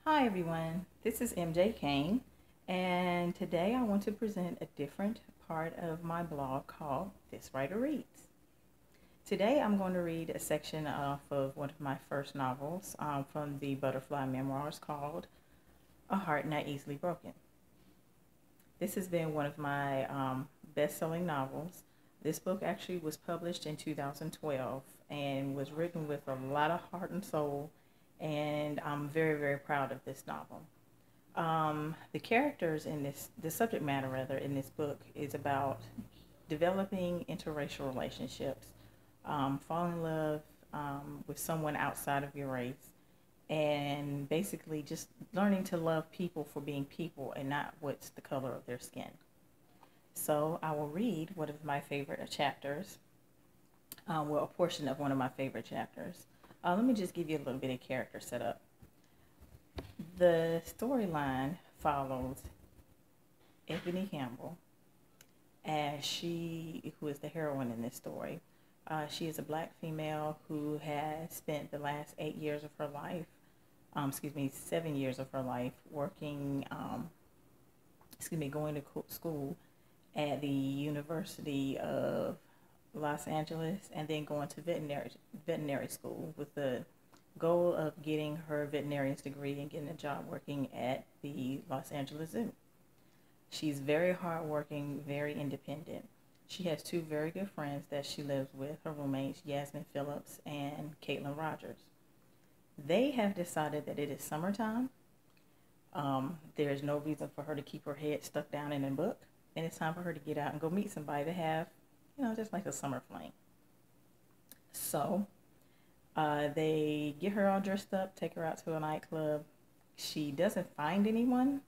Hi everyone, this is MJ Kane, and today I want to present a different part of my blog called This Writer Reads. Today I'm going to read a section off of one of my first novels from the Butterfly Memoirs called A Heart Not Easily Broken. This has been one of my best-selling novels. This book actually was published in 2012 and was written with a lot of heart and soul, and I'm very, very proud of this novel. The characters in the subject matter rather, in this book is about developing interracial relationships, falling in love with someone outside of your race, and basically just learning to love people for being people and not what's the color of their skin. So I will read one of my favorite chapters, a portion of one of my favorite chapters. Let me just give you a little bit of character setup. The storyline follows Ebony Campbell as who is the heroine in this story. She is a black female who has spent the last 8 years of her life, 7 years of her life working, going to school at the University of Los Angeles, and then going to veterinary school with the goal of getting her veterinarian's degree and getting a job working at the Los Angeles Zoo. She's very hardworking, very independent. She has two very good friends that she lives with, her roommates Yasmin Phillips and Caitlin Rogers. They have decided that it is summertime. There is no reason for her to keep her head stuck down in a book, and it's time for her to get out and go meet somebody to have, just like a summer fling. So they get her all dressed up, take her out to a nightclub. She doesn't find anyone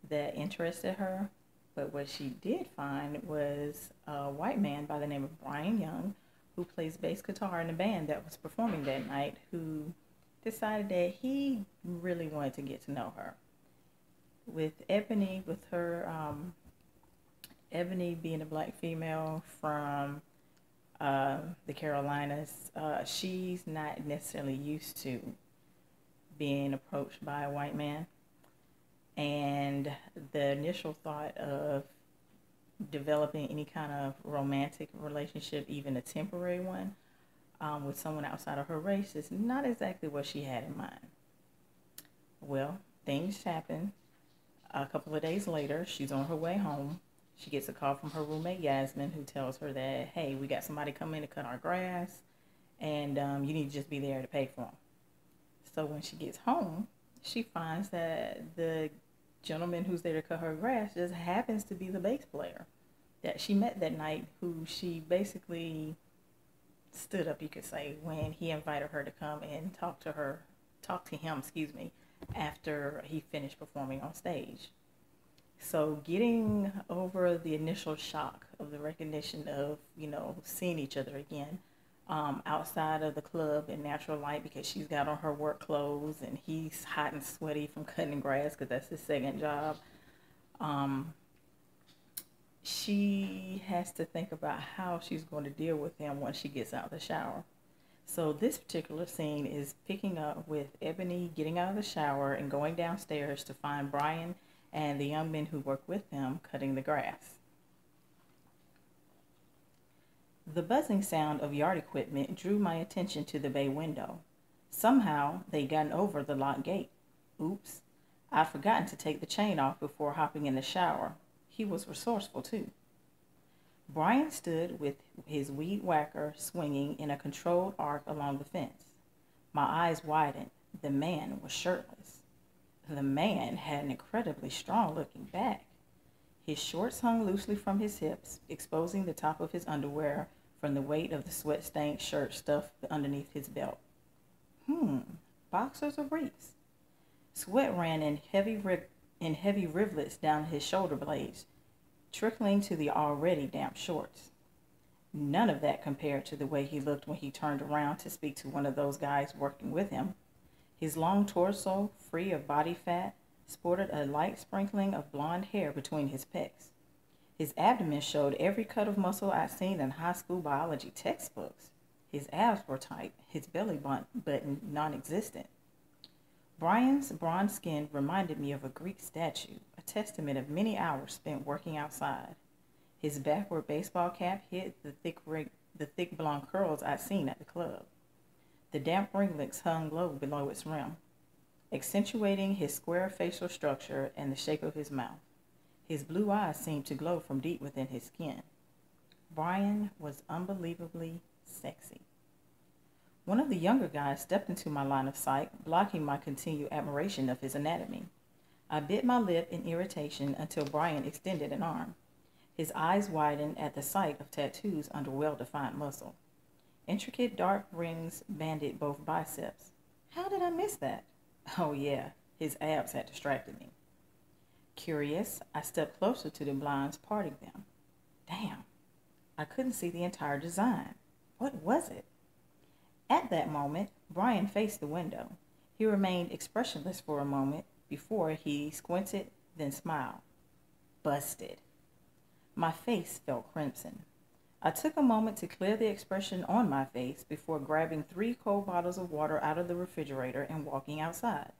that interested her, but what she did find was a white man by the name of Brian Young, who plays bass guitar in the band that was performing that night, who decided that he really wanted to get to know her. With Ebony, Ebony being a black female from the Carolinas, she's not necessarily used to being approached by a white man. And the initial thought of developing any kind of romantic relationship, even a temporary one, with someone outside of her race is not exactly what she had in mind. Well, things happen. A couple of days later, she's on her way home. She gets a call from her roommate Yasmin, who tells her that, hey, we got somebody coming to cut our grass, and you need to just be there to pay for them. So when she gets home, she finds that the gentleman who's there to cut her grass just happens to be the bass player that she met that night, who she basically stood up, you could say, when he invited her to come and talk to him, after he finished performing on stage. So getting over the initial shock of the recognition of, seeing each other again, outside of the club in natural light, because she's got on her work clothes and he's hot and sweaty from cutting grass because that's his second job. She has to think about how she's going to deal with him once she gets out of the shower. So this particular scene is picking up with Ebony getting out of the shower and going downstairs to find Brian and the young men who work with them cutting the grass. The buzzing sound of yard equipment drew my attention to the bay window. Somehow, they'd gotten over the locked gate. Oops, I'd forgotten to take the chain off before hopping in the shower. He was resourceful, too. Brian stood with his weed whacker swinging in a controlled arc along the fence. My eyes widened. The man was shirtless. The man had an incredibly strong-looking back. His shorts hung loosely from his hips, exposing the top of his underwear from the weight of the sweat-stained shirt stuffed underneath his belt. Boxers or briefs? Sweat ran in heavy rivulets down his shoulder blades, trickling to the already damp shorts. None of that compared to the way he looked when he turned around to speak to one of those guys working with him. His long torso, free of body fat, sported a light sprinkling of blonde hair between his pecs. His abdomen showed every cut of muscle I'd seen in high school biology textbooks. His abs were tight, his belly button non-existent. Brian's bronze skin reminded me of a Greek statue, a testament of many hours spent working outside. His backward baseball cap hid the thick blonde curls I'd seen at the club. The damp ringlets hung low below its rim, accentuating his square facial structure and the shape of his mouth. His blue eyes seemed to glow from deep within his skin. Brian was unbelievably sexy. One of the younger guys stepped into my line of sight, blocking my continued admiration of his anatomy. I bit my lip in irritation until Brian extended an arm. His eyes widened at the sight of tattoos under well-defined muscle. Intricate dark rings banded both biceps. How did I miss that? Oh yeah, his abs had distracted me. Curious, I stepped closer to the blinds, parting them. Damn, I couldn't see the entire design. What was it? At that moment, Brian faced the window. He remained expressionless for a moment before he squinted, then smiled. Busted. My face felt crimson. I took a moment to clear the expression on my face before grabbing 3 cold bottles of water out of the refrigerator and walking outside.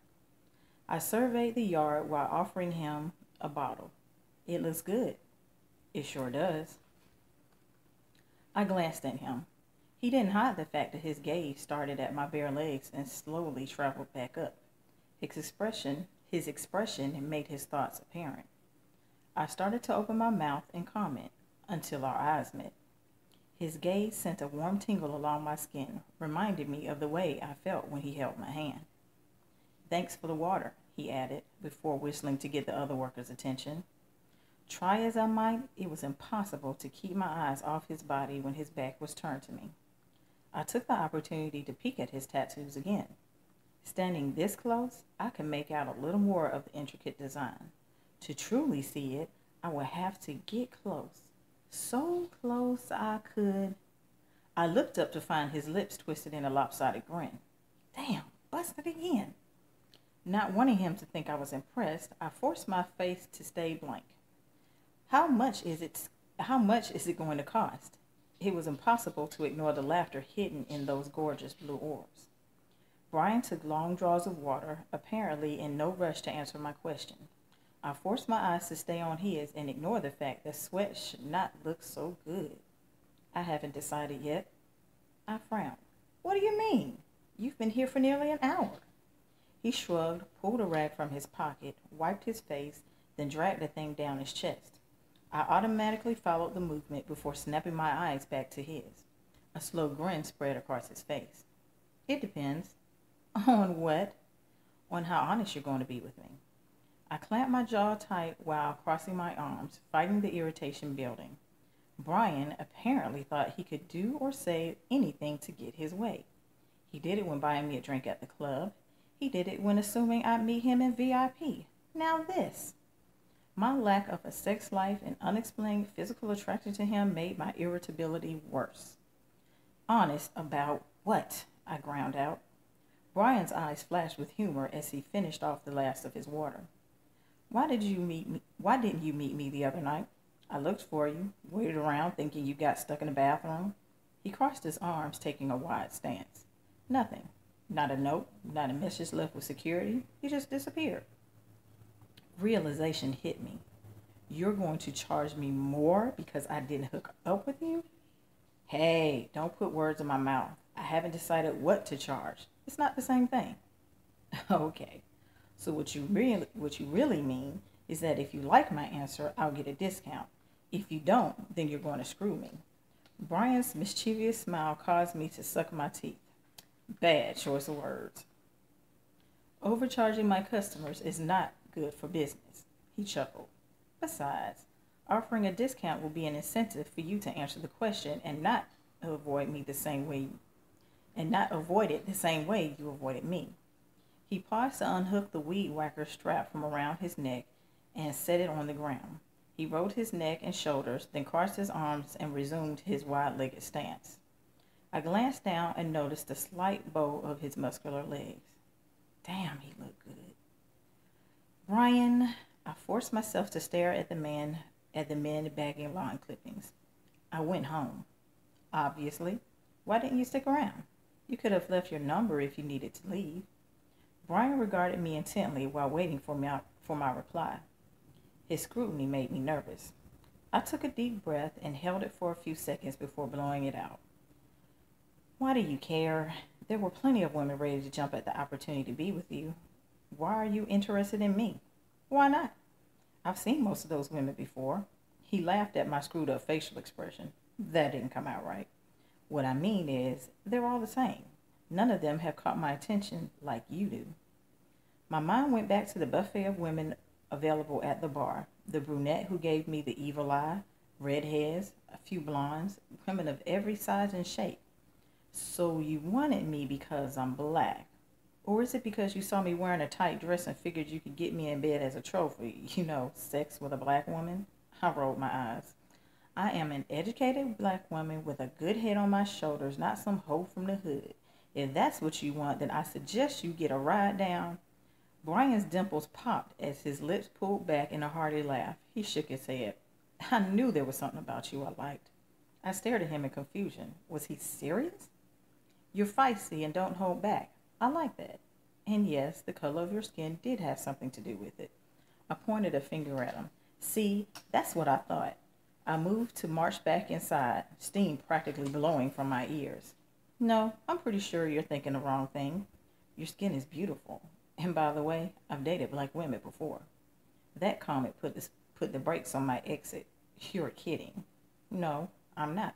I surveyed the yard while offering him a bottle. It looks good. It sure does. I glanced at him. He didn't hide the fact that his gaze started at my bare legs and slowly traveled back up. His expression made his thoughts apparent. I started to open my mouth and comment until our eyes met. His gaze sent a warm tingle along my skin, reminding me of the way I felt when he held my hand. Thanks for the water, he added, before whistling to get the other workers' attention. Try as I might, it was impossible to keep my eyes off his body when his back was turned to me. I took the opportunity to peek at his tattoos again. Standing this close, I could make out a little more of the intricate design. To truly see it, I would have to get close. So close I could. I looked up to find his lips twisted in a lopsided grin. Damn, busted again. Not wanting him to think I was impressed, I forced my face to stay blank. How much is it going to cost? It was impossible to ignore the laughter hidden in those gorgeous blue orbs. Brian took long draws of water, apparently in no rush to answer my question. I forced my eyes to stay on his and ignore the fact that sweat should not look so good. I haven't decided yet. I frowned. What do you mean? You've been here for nearly an hour. He shrugged, pulled a rag from his pocket, wiped his face, then dragged the thing down his chest. I automatically followed the movement before snapping my eyes back to his. A slow grin spread across his face. It depends. On what? On how honest you're going to be with me. I clamped my jaw tight while crossing my arms, fighting the irritation building. Brian apparently thought he could do or say anything to get his way. He did it when buying me a drink at the club. He did it when assuming I'd meet him in VIP. Now this. My lack of a sex life and unexplained physical attraction to him made my irritability worse. Honest about what? I ground out. Brian's eyes flashed with humor as he finished off the last of his water. Why didn't you meet me the other night? I looked for you, waited around thinking you got stuck in the bathroom. He crossed his arms, taking a wide stance. Nothing. Not a note, not a message left with security. You just disappeared. Realization hit me. You're going to charge me more because I didn't hook up with you? Hey, don't put words in my mouth. I haven't decided what to charge. It's not the same thing. Okay. So what you really mean is that if you like my answer, I'll get a discount. If you don't, then you're going to screw me. Brian's mischievous smile caused me to suck my teeth. Bad choice of words. Overcharging my customers is not good for business, he chuckled. Besides, offering a discount will be an incentive for you to answer the question and not avoid it the same way you avoided me. He paused to unhook the weed whacker strap from around his neck and set it on the ground. He rolled his neck and shoulders, then crossed his arms and resumed his wide-legged stance. I glanced down and noticed the slight bow of his muscular legs. Damn, he looked good. Brian, I forced myself to stare at the men bagging lawn clippings. I went home. Obviously. Why didn't you stick around? You could have left your number if you needed to leave. Brian regarded me intently while waiting for my reply. His scrutiny made me nervous. I took a deep breath and held it for a few seconds before blowing it out. Why do you care? There were plenty of women ready to jump at the opportunity to be with you. Why are you interested in me? Why not? I've seen most of those women before. He laughed at my screwed up facial expression. That didn't come out right. What I mean is, they're all the same. None of them have caught my attention like you do. My mind went back to the buffet of women available at the bar. The brunette who gave me the evil eye, redheads, a few blondes, women of every size and shape. So you wanted me because I'm black? Or is it because you saw me wearing a tight dress and figured you could get me in bed as a trophy? You know, sex with a black woman? I rolled my eyes. I am an educated black woman with a good head on my shoulders, not some hoe from the hood. If that's what you want, then I suggest you get a ride down. Brian's dimples popped as his lips pulled back in a hearty laugh. He shook his head. I knew there was something about you I liked. I stared at him in confusion. Was he serious? You're feisty and don't hold back. I like that. And yes, the color of your skin did have something to do with it. I pointed a finger at him. See, that's what I thought. I moved to march back inside, steam practically blowing from my ears. No, I'm pretty sure you're thinking the wrong thing. Your skin is beautiful. And by the way, I've dated black women before. That comment put the brakes on my exit. You're kidding. No, I'm not.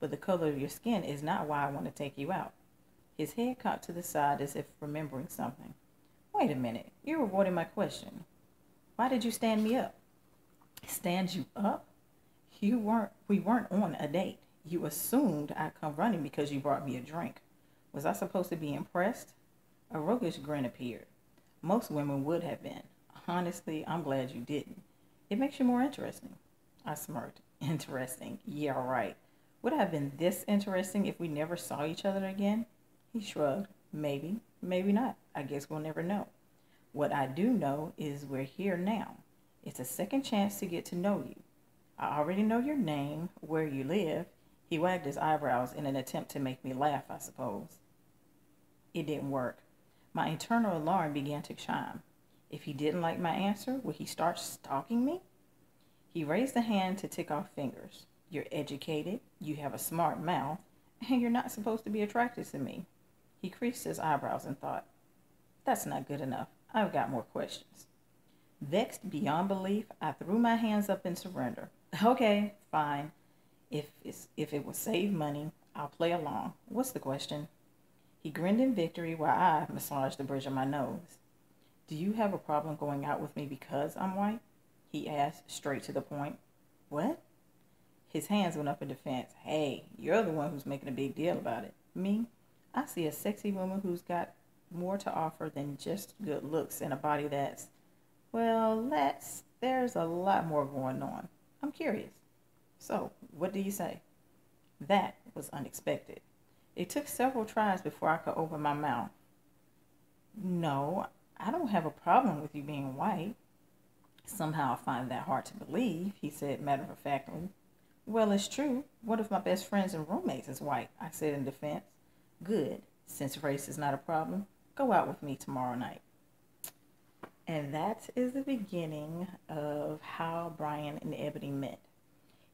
But the color of your skin is not why I want to take you out. His head cocked to the side as if remembering something. Wait a minute. You're avoiding my question. Why did you stand me up? Stand you up? We weren't on a date. You assumed I'd come running because you brought me a drink. Was I supposed to be impressed? A roguish grin appeared. Most women would have been. Honestly, I'm glad you didn't. It makes you more interesting. I smirked. Interesting. Yeah, right. Would I have been this interesting if we never saw each other again? He shrugged. Maybe, maybe not. I guess we'll never know. What I do know is we're here now. It's a second chance to get to know you. I already know your name, where you live. He wagged his eyebrows in an attempt to make me laugh, I suppose. It didn't work. My internal alarm began to chime. If he didn't like my answer, would he start stalking me? He raised a hand to tick off fingers. You're educated, you have a smart mouth, and you're not supposed to be attracted to me. He creased his eyebrows and thought, that's not good enough. I've got more questions. Vexed beyond belief, I threw my hands up in surrender. Okay, fine. If it will save money, I'll play along. What's the question? He grinned in victory while I massaged the bridge of my nose. Do you have a problem going out with me because I'm white? He asked, straight to the point. What? His hands went up in defense. Hey, you're the one who's making a big deal about it. Me? I see a sexy woman who's got more to offer than just good looks and a body that's, well, there's a lot more going on. I'm curious. So, what do you say? That was unexpected. It took several tries before I could open my mouth. No, I don't have a problem with you being white. Somehow I find that hard to believe, he said matter-of-factly. Well, it's true. One of my best friends and roommates is white, I said in defense. Good. Since race is not a problem, go out with me tomorrow night. And that is the beginning of how Brian and Ebony met.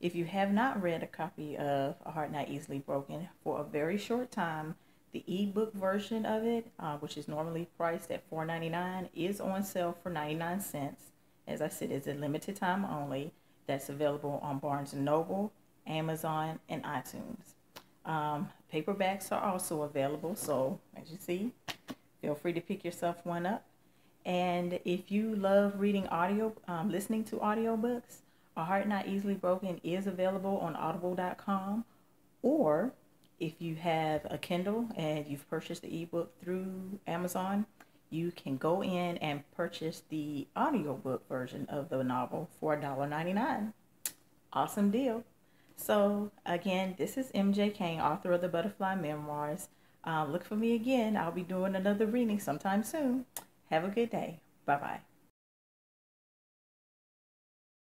If you have not read a copy of A Heart Not Easily Broken for a very short time, the ebook version of it, which is normally priced at $4.99, is on sale for 99 cents. As I said, it's a limited time only. That's available on Barnes & Noble, Amazon, and iTunes. Paperbacks are also available, so as you see, feel free to pick yourself one up. And if you love reading listening to audiobooks, A Heart Not Easily Broken is available on audible.com, or if you have a Kindle and you've purchased the ebook through Amazon, you can go in and purchase the audiobook version of the novel for $1.99. Awesome deal. So again, this is MJ Kane, author of the Butterfly Memoirs. Look for me again. I'll be doing another reading sometime soon. Have a good day. Bye-bye.